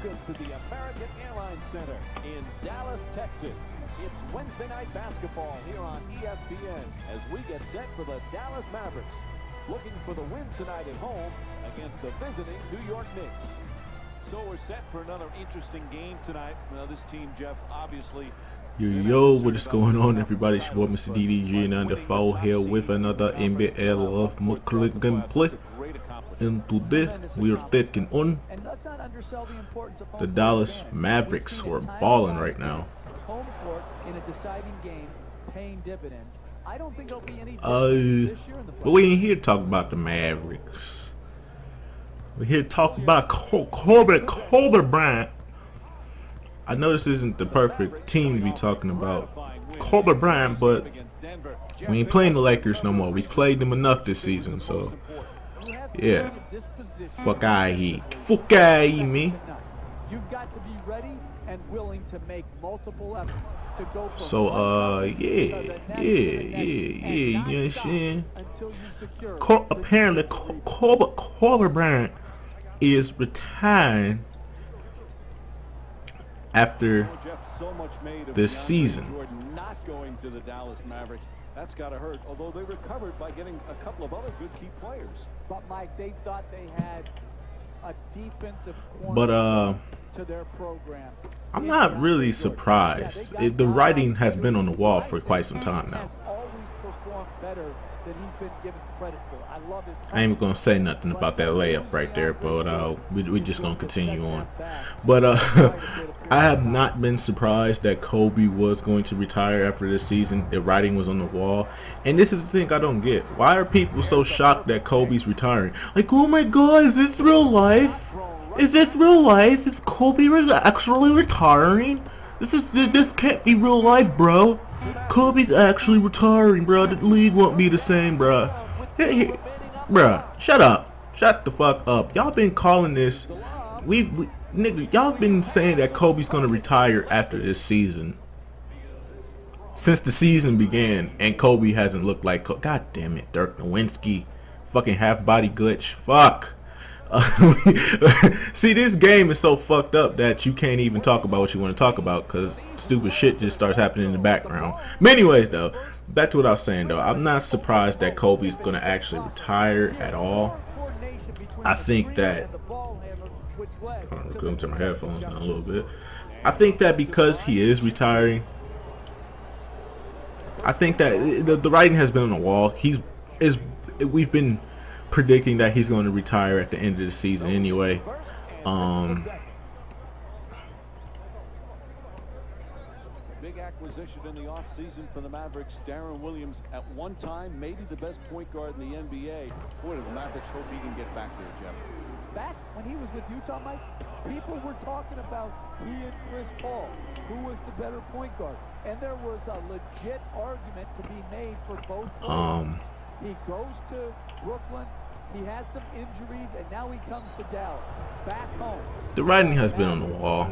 Welcome to the American Airlines Center in Dallas, Texas. It's Wednesday night basketball here on ESPN as we get set for the Dallas Mavericks, looking for the win tonight at home against the visiting New York Knicks. So we're set for another interesting game tonight. Well, this team, Jeff, obviously. Yo, what is going on, everybody? It's your boy, Mr. DDG, and I'm the fall here with another NBA Love McClick gameplay. And today we are taking on the Dallas Mavericks, who are balling right now. Home court in a deciding game, paying dividends. I don't think there'll be any this year in the but we ain't here to talk about the Mavericks. We're here to talk about Kobe Bryant. I know this isn't the perfect team to be talking about Kobe Bryant, but we ain't playing the Lakers no more. We played them enough this season, so yeah. Fuck I me. You've got to be ready and willing to make multiple efforts to go from yeah, you know what I'm saying? Apparently Kobe Bryant is retiring after this season. Not going to the Dallas Mavericks. That's got to hurt, although they recovered by getting a couple of other good key players. But Mike, they thought they had a defensive corner to their program. I'm not really surprised. The writing has been on the wall for quite some time now. Always performed better than he's been given credit for. I love his. I ain't gonna say nothing about that layup right there, but we just gonna continue on. But I have not been surprised that Kobe was going to retire after this season. The writing was on the wall, and this is the thing I don't get. Why are people so shocked that Kobe's retiring? Like, oh my God, is this real life? Is this real life? Is Kobe actually retiring? This can't be real life, bro. Kobe's actually retiring, bro. The league won't be the same, bro. Hey, bro, shut up. Shut the fuck up. Y'all been calling this. Nigga, y'all been saying that Kobe's gonna retire after this season since the season began, and Kobe hasn't looked like God damn it, Dirk Nowitzki, fucking half body glitch. Fuck. See, this game is so fucked up that you can't even talk about what you want to talk about because stupid shit just starts happening in the background. But anyways, though, back to what I was saying, though. I'm not surprised that Kobe's going to actually retire at all. I think that... I'm going to turn my headphones down a little bit. I think that because he is retiring, I think that the writing has been on the wall. We've been predicting that he's going to retire at the end of the season anyway. Big acquisition in the offseason for the Mavericks. Darren Williams, at one time, maybe the best point guard in the NBA. Boy, do the Mavericks hope he can get back there, Jeff. Back when he was with Utah, Mike, people were talking about he and Chris Paul, who was the better point guard. And there was a legit argument to be made for both players. He goes to Brooklyn. He has some injuries, and now he comes to Dallas. Back home. The writing has been on the wall.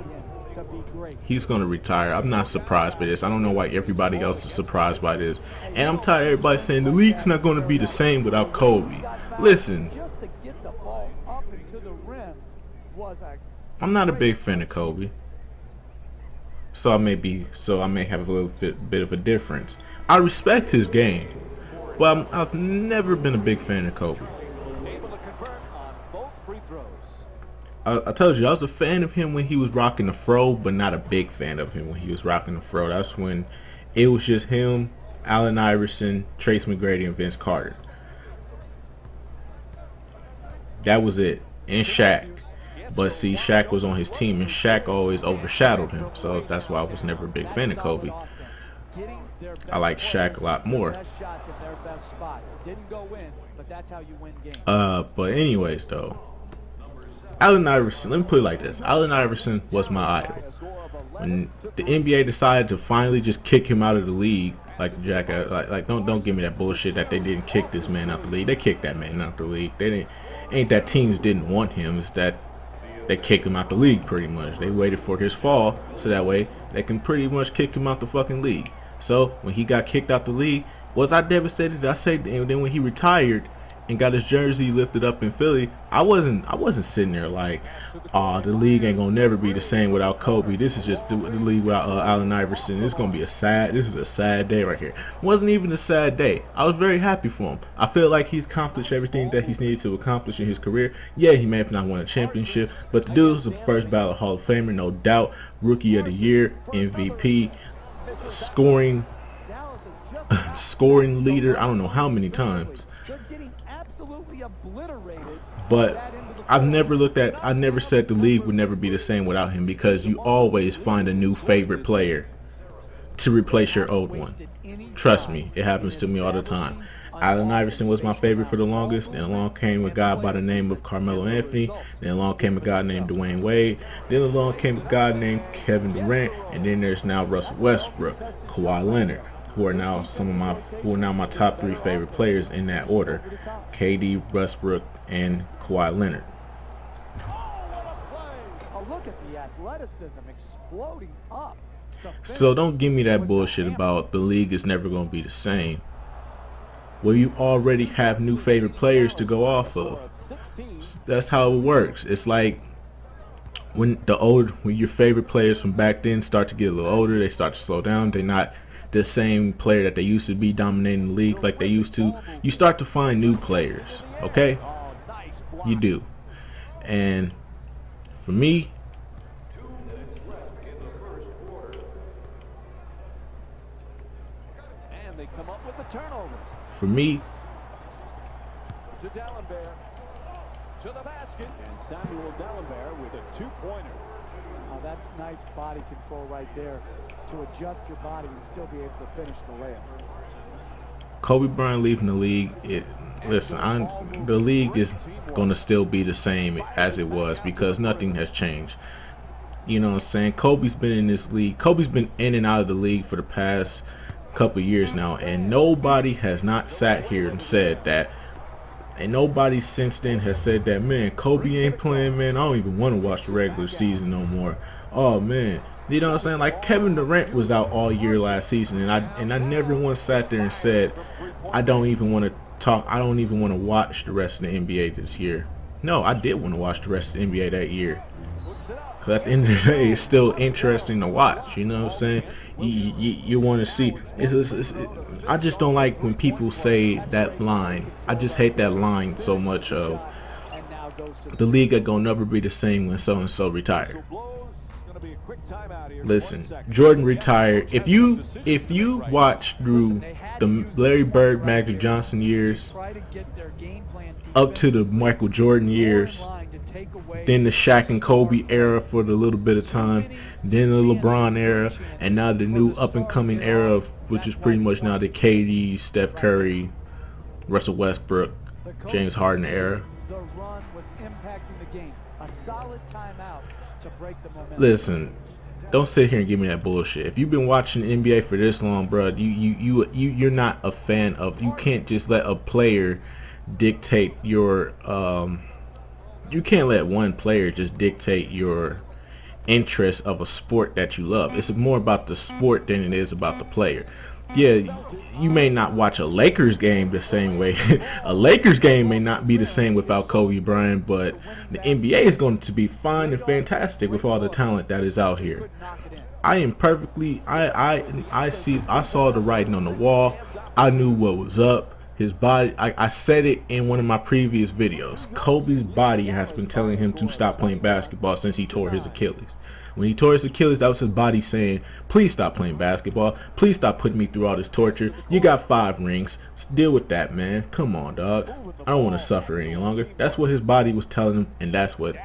He's going to retire. I'm not surprised by this. I don't know why everybody else is surprised by this. And I'm tired of everybody saying the league's not going to be the same without Kobe. Listen, I'm not a big fan of Kobe. So I may have a little bit of a difference. I respect his game. Well, I've never been a big fan of Kobe. I told you, I was a fan of him when he was rocking the fro, but not a big fan of him when he was rocking the fro. That's when it was just him, Allen Iverson, Trace McGrady, and Vince Carter. That was it. And Shaq. But see, Shaq was on his team, and Shaq always overshadowed him. So that's why I was never a big fan of Kobe. I like Shaq a lot more. But anyways, though, Allen Iverson, let me put it like this. Allen Iverson was my idol. When the NBA decided to finally just kick him out of the league, like Jack, don't give me that bullshit that they didn't kick this man out the league. They kicked that man out the league. They didn't. Ain't that teams didn't want him. It's that they kicked him out the league pretty much. They waited for his fall so that way they can pretty much kick him out the fucking league. So when he got kicked out the league, was I devastated? I say, and then when he retired, and got his jersey lifted up in Philly, I wasn't sitting there like, oh, the league ain't gonna never be the same without Kobe. This is just the league without Allen Iverson. This is a sad day right here. It wasn't even a sad day. I was very happy for him. I feel like he's accomplished everything that he's needed to accomplish in his career. Yeah, he may have not won a championship, but the dude was the first ballot Hall of Famer, no doubt. Rookie of the Year, MVP, scoring leader, I don't know how many times. But I never said the league would never be the same without him, because you always find a new favorite player to replace your old one. Trust me, it happens to me all the time. Allen Iverson was my favorite for the longest. Then along came a guy by the name of Carmelo Anthony. Then along came a guy named Dwayne Wade. Then along came a guy named Kevin Durant. And then there's now Russell Westbrook, Kawhi Leonard, who are now my top 3 favorite players in that order: KD, Westbrook, and Kawhi Leonard. Oh, look at the athleticism exploding up. So don't give me that bullshit about the league is never going to be the same. Well, you already have new favorite players to go off of. That's how it works. It's like when your favorite players from back then start to get a little older, they start to slow down. They're not the same player that they used to be dominating the league like they used to. You start to find new players, okay? You do. And for me, They come up with the turnover. For me, To Dallenberg. To the basket. And Samuel Dallenberg with a 2-pointer. Oh, that's nice body control right there to adjust your body and still be able to finish the layup. Kobe Bryant leaving the league, the league is going to still be the same as it was, because nothing has changed. You know what I'm saying? Kobe's been in this league. Kobe's been in and out of the league for the past couple years now, and nobody has not sat here and said that, and nobody since then has said that, man, Kobe ain't playing, man, I don't even want to watch the regular season no more. Oh man, you know what I'm saying? Like, Kevin Durant was out all year last season, and I never once sat there and said I don't even want to watch the rest of the NBA this year. No, I did want to watch the rest of the NBA that year. Because at the end of the day, it's still interesting to watch. You know what I'm saying? You want to see. I just don't like when people say that line. I just hate that line so much of the league ain't gonna never be the same when so and so retired. Listen, Jordan retired. If you watch through the Larry Bird, Magic Johnson years up to the Michael Jordan years, then the Shaq and Kobe era for the little bit of time, then the LeBron era, and now the new up-and-coming era, which is pretty much now the KD, Steph Curry, Russell Westbrook, James Harden era. Listen, don't sit here and give me that bullshit. If you've been watching the NBA for this long, bro, you're not a fan of. You can't just let a player dictate your. You can't let one player just dictate your interest of a sport that you love. It's more about the sport than it is about the player. Yeah, you may not watch a Lakers game the same way. A Lakers game may not be the same without Kobe Bryant, but the NBA is going to be fine and fantastic with all the talent that is out here. I saw the writing on the wall. I knew what was up. His body, I said it in one of my previous videos. Kobe's body has been telling him to stop playing basketball since he tore his Achilles. When he tore his Achilles, that was his body saying, please stop playing basketball. Please stop putting me through all this torture. You got 5 rings. Deal with that, man. Come on, dog. I don't want to suffer any longer. That's what his body was telling him, and that's what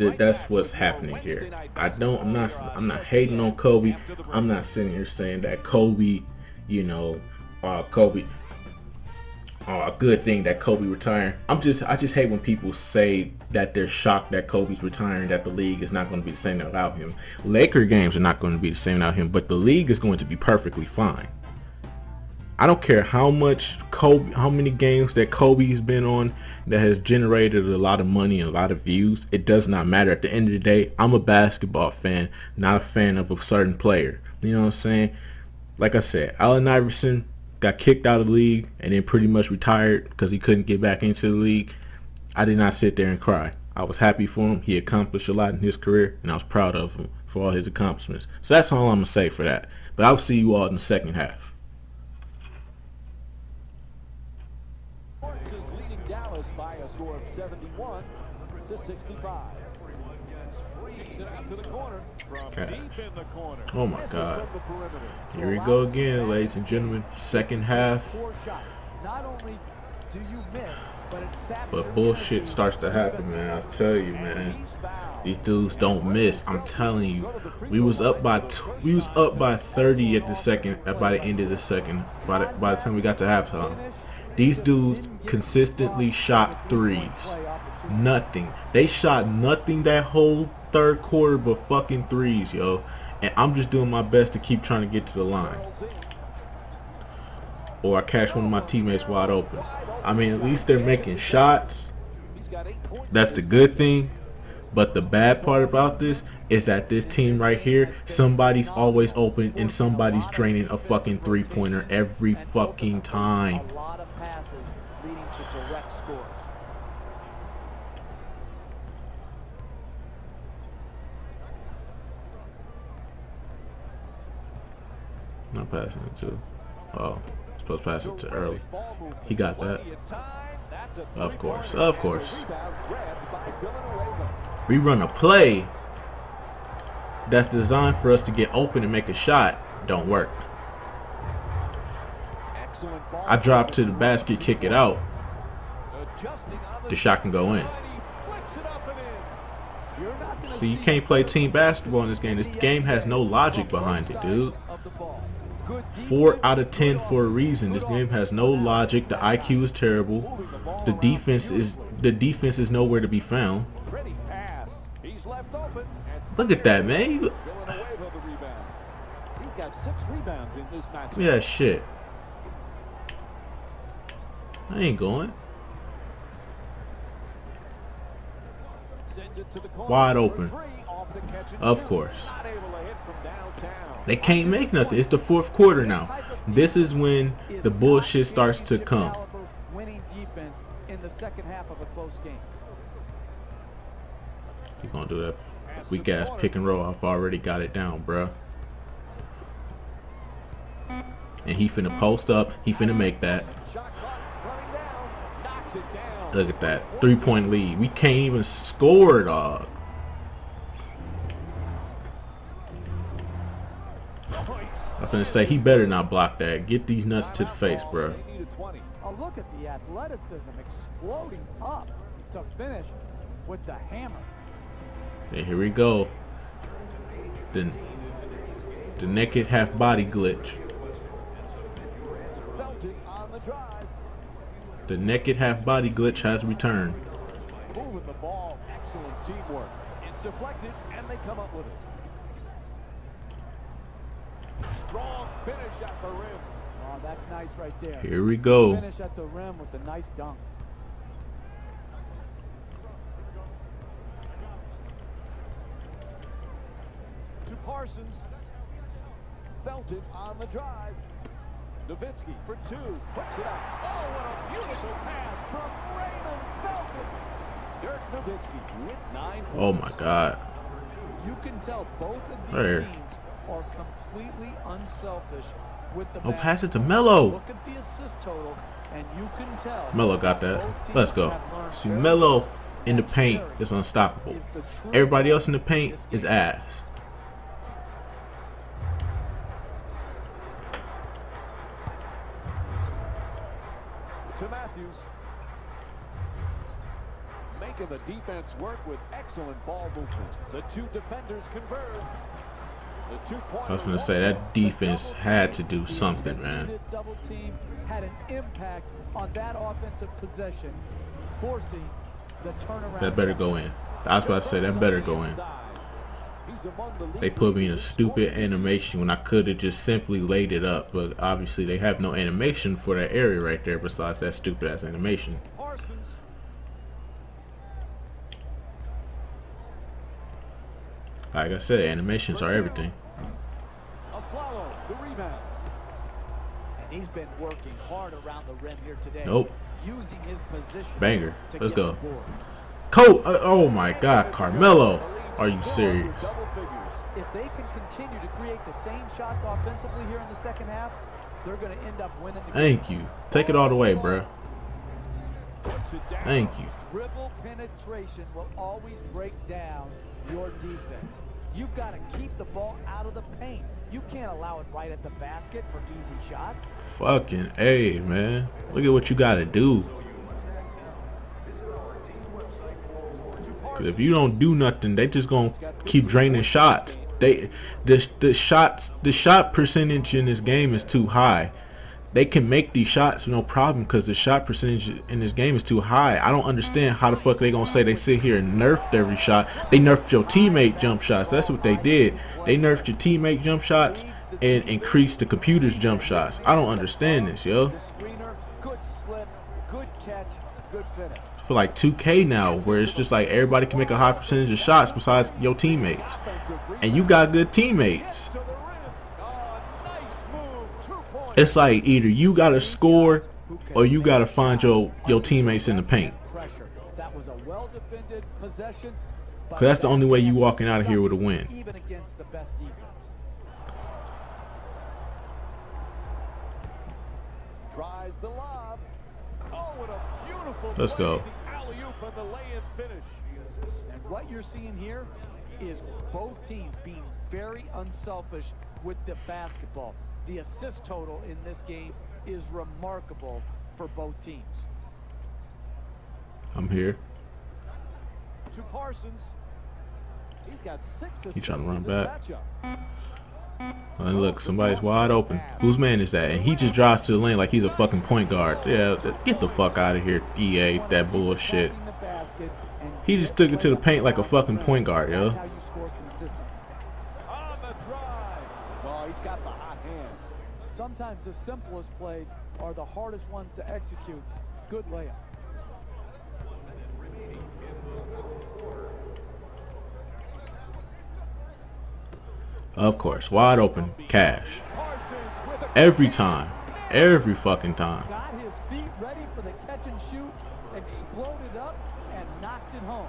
that's what's happening here. I'm not hating on Kobe. I'm not sitting here saying that Kobe, Kobe, a good thing that Kobe retiring. I just hate when people say that they're shocked that Kobe's retiring, that the league is not going to be the same without him. Laker games are not going to be the same without him, but the league is going to be perfectly fine. I don't care how many games that Kobe's been on that has generated a lot of money and a lot of views. It does not matter. At the end of the day, I'm a basketball fan, not a fan of a certain player. You know what I'm saying? Like I said, Allen Iverson got kicked out of the league and then pretty much retired because he couldn't get back into the league. I did not sit there and cry. I was happy for him. He accomplished a lot in his career, and I was proud of him for all his accomplishments. So that's all I'm going to say for that. But I'll see you all in the second half. Is leading Dallas by a score of 71-65. Kicks it out to the corner from deep in the corner. Oh my God. Here we go again, ladies and gentlemen. Second half. Not only do you miss, but bullshit starts to happen, man. I'll tell you, man. These dudes don't miss. I'm telling you. We was up by 30 at the second. By the end of the second. By the time we got to halftime, these dudes consistently shot threes. Nothing. They shot nothing that whole third quarter but fucking threes, yo. And I'm just doing my best to keep trying to get to the line. Or I catch one of my teammates wide open. I mean, at least they're making shots. That's the good thing. But the bad part about this is that this team right here, somebody's always open and somebody's draining a fucking three-pointer every fucking time. A lot of passes leading to direct scores. Not passing it to. Oh, supposed to pass it to early. He got that. Of course, of course. We run a play that's designed for us to get open and make a shot. Don't work. I drop to the basket, kick it out. The shot can go in. See, you can't play team basketball in this game. This game has no logic behind it, dude. 4 out of 10 for a reason. This game has no logic. The IQ is terrible. The defense is nowhere to be found. Look at that, man. He's got 6 rebounds in this match. Yeah, shit. I ain't going. Wide open. Of course. They can't make nothing. It's the fourth quarter now. This is when the bullshit starts to come. Winning defense in the second half of a close game. You gonna do that weak ass pick and roll? I've already got it down, bruh. And he finna post up. He finna make that. Look at that 3-point lead. We can't even score, dog. I'm finna say he better not block that. Get these nuts to the face, bro. Oh, look at the athleticism exploding up to finish with the hammer. And here we go. The naked half body glitch. The naked half body glitch has returned. Moving the ball, excellent teamwork. It's deflected and they come up with it. Strong finish at the rim. Oh, that's nice right there. Here we go. Finish at the rim with a nice dunk. To Parsons. Felton on the drive. Nowitzki for 2. Puts it out. Oh, what a beautiful pass from Raymond Felton. Dirk Nowitzki with 9 points. Oh my God. You can tell both of these teams are completely unselfish with the basketball. Pass it to Melo. Look at the assist total, and you can tell Melo got that. Let's go. See, Melo in the paint is unstoppable. Everybody else in the paint is ass. To Matthews. Making the defense work with excellent ball movement. The 2 defenders converge. I was going to say, that defense had to do something, man. Double team had an impact on that offensive possession, forcing the turnaround. That better go in. I was about to say, that better go in. He's among the league They put me in a leaders stupid scoring this animation when I could have just simply laid it up, but obviously they have no animation for that area right there besides that stupid ass animation. Parsons. Like I said, animations are everything. A follow, the rebound. And he's been working hard around the rim here today. Nope. Using his position. Banger. To Let's get go. the boards. Oh my God, Carmelo. Are you serious? Double figures. If they can continue to create the same shots offensively here in the second half, they're going to end up winning the game. Thank you. Take it all the way, bro. Thank you. Dribble penetration will always break down your defense. You've got to keep the ball out of the paint. You can't allow it right at the basket for easy shots. Fucking A, man. Look at what you got to do. Cause if you don't do nothing, they just gonna keep draining shots. The shot percentage in this game is too high. They can make these shots no problem because the shot percentage in this game is too high. I don't understand how the fuck they gonna say they sit here and nerfed every shot. They nerfed your teammate jump shots. That's what they did. They nerfed your teammate jump shots and increased the computer's jump shots. I don't understand this, yo. Good slip, good catch, good finish. I feel like 2K now, where it's just like everybody can make a high percentage of shots besides your teammates, and you got good teammates. It's like either you gotta score or you gotta find your teammates in the paint. That was a well-defended possession. Cause that's the only way you walking out of here with a win. Even against the best defense. Tries the lob. Oh, what a beautiful Let's go. play, the alley-oop and the lay-in finish. And what you're seeing here is both teams being very unselfish with the basketball. The assist total in this game is remarkable for both teams. I'm here. To Parsons. He's got 6 assists. He trying to run in this back. matchup. And look, somebody's wide open. Whose man is that? And he just drives to the lane like he's a fucking point guard. Yeah, get the fuck out of here, EA. That bullshit. He just took it to the paint like a fucking point guard, yo. On the drive. Oh, he's got the hot hand. Sometimes the simplest plays are the hardest ones to execute. Good layup. Of course, wide open, cash. Every time, every fucking time. Got his feet ready for the catch and shoot, exploded up and knocked it home.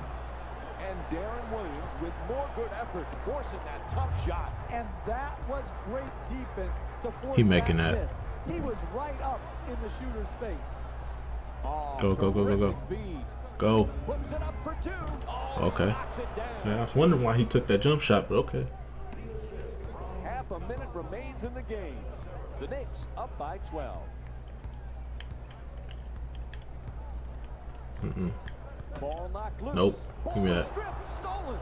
And Darren Williams with more good effort, forcing that tough shot. And that was great defense to force He making that. miss. He was right up in the shooter's face. Oh, Go, go, go, go, go. terrific feed. Go. Puts it up for 2. Oh, Okay. knocks it down. Yeah, I was wondering why he took that jump shot, but okay. Half a minute remains in the game. The Knicks up by 12. Ball knocked loose. Nope. Give me Ball that. stripped, stolen.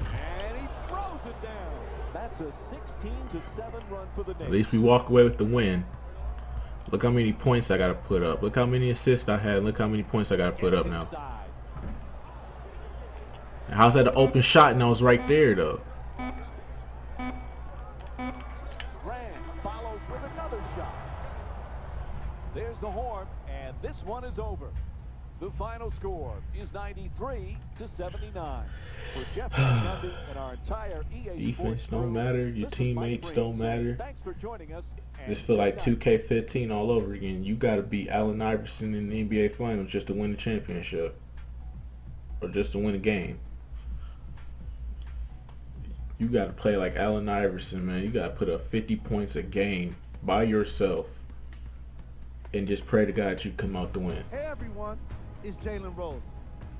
And he throws it down. That's a 16-7 run for the Knicks. At least we walk away with the win. Look how many points I gotta put up. Look how many assists I had. Look how many points I gotta put up now. How's that an open shot and I was right there though? Grant follows with another shot. There's the horn, and this one is over. The final score is 93-79. For Jeff Gundy and our entire EA Defense Sports don't crew, matter. Your this is Mike teammates Green don't saying matter. Thanks for joining us. This feel like 2K15 all over again. You gotta beat Allen Iverson in the NBA Finals just to win the championship, or just to win a game. You gotta play like Allen Iverson, man. You gotta put up 50 points a game by yourself, and just pray to God you come out to win. Hey everyone, it's Jalen Rose,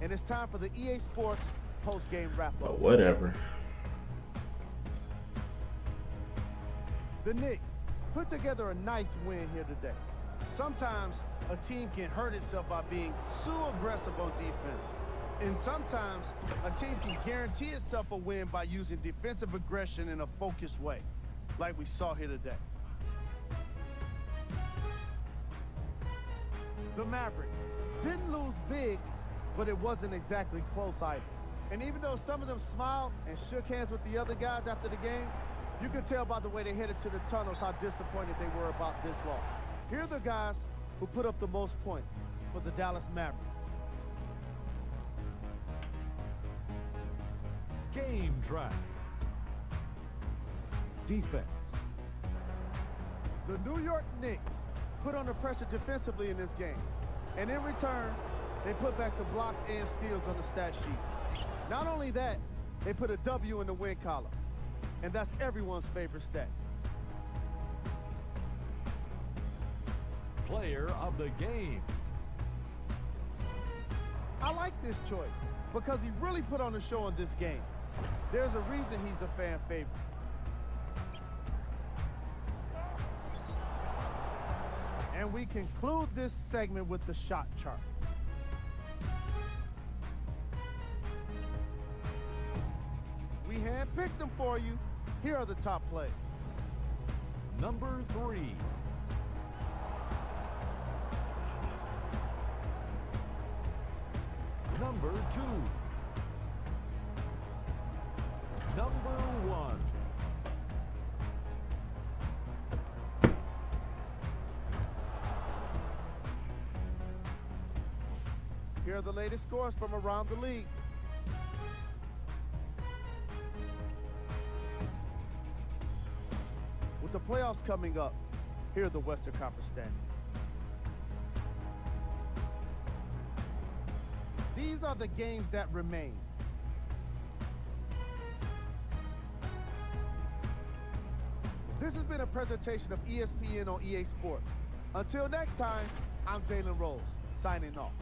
and it's time for the EA Sports post-game wrap-up. But whatever. The Knicks put together a nice win here today. Sometimes a team can hurt itself by being so aggressive on defense. And sometimes a team can guarantee itself a win by using defensive aggression in a focused way, like we saw here today. The Mavericks didn't lose big, but it wasn't exactly close either. And even though some of them smiled and shook hands with the other guys after the game, you could tell by the way they headed to the tunnels how disappointed they were about this loss. Here are the guys who put up the most points for the Dallas Mavericks. Game track. Defense. The New York Knicks put under pressure defensively in this game. And in return, they put back some blocks and steals on the stat sheet. Not only that, they put a W in the win column. And that's everyone's favorite stat. Player of the game. I like this choice because he really put on a show in this game. There's a reason he's a fan favorite. And we conclude this segment with the shot chart. We handpicked them for you. Here are the top plays. Number 3. Number 2. Number 1. Here are the latest scores from around the league. With the playoffs coming up, here are the Western Conference standings. These are the games that remain. This has been a presentation of ESPN on EA Sports. Until next time, I'm Jalen Rose, signing off.